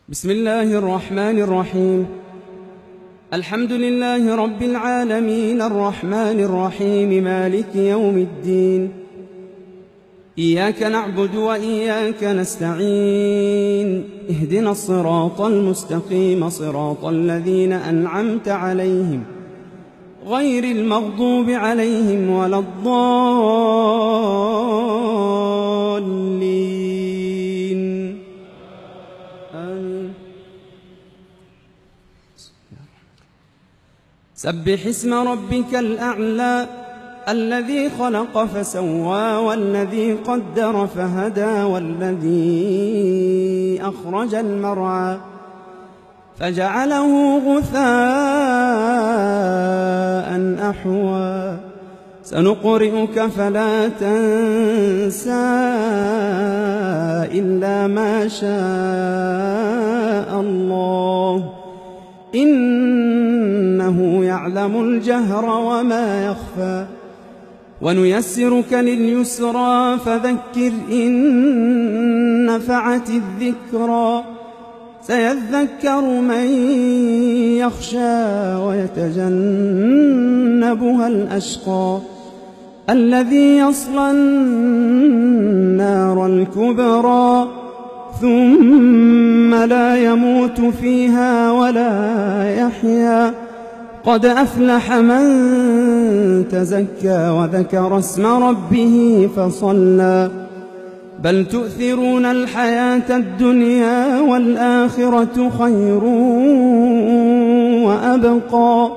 بسم الله الرحمن الرحيم. الحمد لله رب العالمين الرحمن الرحيم مالك يوم الدين. إياك نعبد وإياك نستعين. اهدنا الصراط المستقيم صراط الذين أنعمت عليهم غير المغضوب عليهم ولا الضالين. آمين. سبح اسم ربك الأعلى الذي خلق فسوى والذي قدر فهدى والذي أخرج المرعى فجعله غثاء أحوى سنقرئك فلا تنسى إلا ما شاء الله إنه يعلم الجهر وما يخفى ونيسرك لليسرى فذكر إن نفعت الذكرى سيذكر من يخشى ويتجنبها الأشقى الذي يصلى النار الكبرى ثم لا يموت فيها ولا يحيا قد أفلح من تزكى وذكر اسم ربه فصلى بل تؤثرون الحياة الدنيا والآخرة خير وأبقى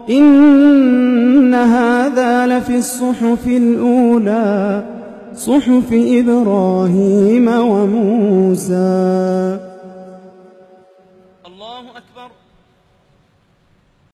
إن هذا لفي الصحف الأولى صحف إبراهيم وموسى. الله أكبر.